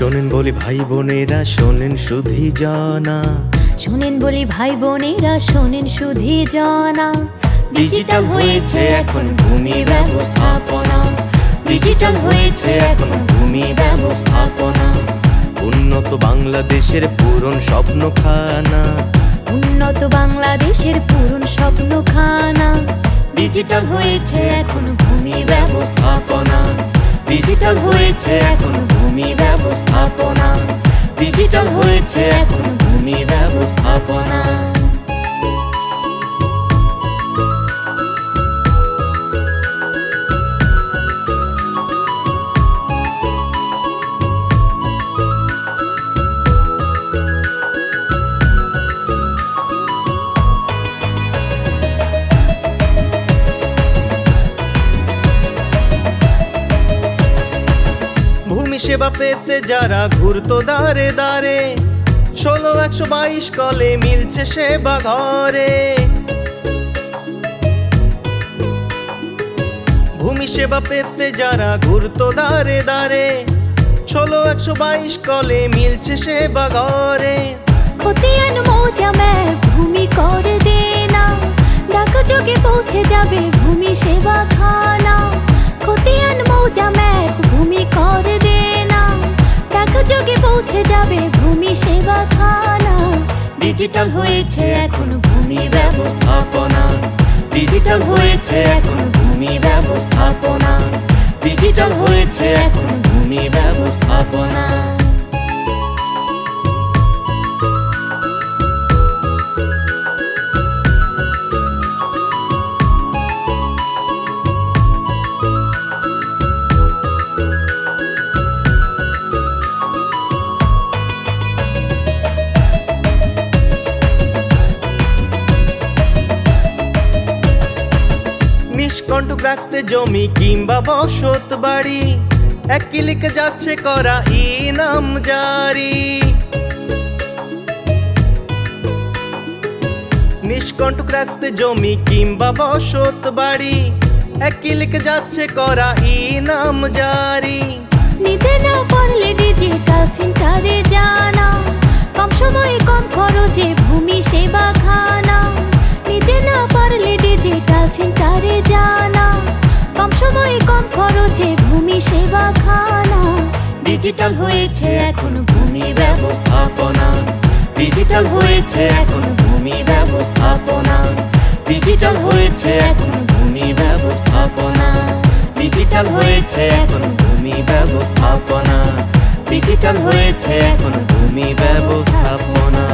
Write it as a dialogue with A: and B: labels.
A: শোনেন বলি ভাই বোনেরা, শোনেন সুধী জানা,
B: শোনেন বলি ভাই বোনেরা, শোনেন সুধী জানা।
A: ডিজিটাল হয়েছে এখন ভূমি ব্যবস্থাপনা, ডিজিটাল হয়েছে এখন ভূমি ব্যবস্থাপনা। উন্নত বাংলাদেশের পূরণ স্বপ্নখানা,
B: উন্নত বাংলাদেশের পূরণ স্বপ্নখানা।
A: ডিজিটাল হয়েছে এখন ভূমি ব্যবস্থাপনা, ডিজিটাল হয়েছে এখন ভূমি ব্যবস্থাপনা, ডিজিটাল হয়েছে এখন ভূমি ব্যবস্থাপনা। ভূমি সেবা পেতে যারা ঘুরতো দাঁড়ে দাঁড়ে, ১৬-১২২ কলে মিলছে সেবা ঘরে। ভূমি সেবা পেতে যারা ঘুরতো দাঁড়ে দাঁড়ে, ১৬-১২২ কলে মিলছে সেবা ঘরে।
B: খতিয়ান মৌজা ম্যাপ ভূমি কর দেনা, ডাকযোগে পৌঁছে যাবে ভূমি সেবা খানা। খতিয়ান মৌজা ম্যাপ ভূমি কর দেনা, ডাকযোগে পৌঁছে যাবে ভূমি সেবা খানা।
A: ডিজিটাল হয়েছে এখন ভূমি ব্যবস্থাপনা, ডিজিটাল হয়েছে এখন ভূমি ব্যবস্থাপনা, ডিজিটাল হয়েছে এখন ভূমি ব্যবস্থাপনা। নিষ্কণ্টক রাখতে জমি কিংবা বসত বাড়ি, এক ক্লিকে যাচ্ছে করা ইনাম জারি। নিষ্কণ্টক রাখতে জমি কিংবা বসত বাড়ি, এক ক্লিকে যাচ্ছে করা ইনাম জারি।
B: নিজে না পারলে ডিজিটাল সেন্টারে জানা, কম সময়ে কম খরচে ভূমি সেবা খানা। নিজে না পারলে ডিজিটাল সেন্টারে জানা, কম সময়ে কম খরচে ভূমি সেবা খানা।
A: ডিজিটাল হয়েছে এখন ভূমি ব্যবস্থাপনা, ডিজিটাল হয়েছে এখন ভূমি ব্যবস্থাপনা, ডিজিটাল হয়েছে এখন ভূমি ব্যবস্থাপনা, ডিজিটাল হয়েছে এখন ভূমি ব্যবস্থাপনা, ডিজিটাল হয়েছে এখন ভূমি ব্যবস্থাপনা।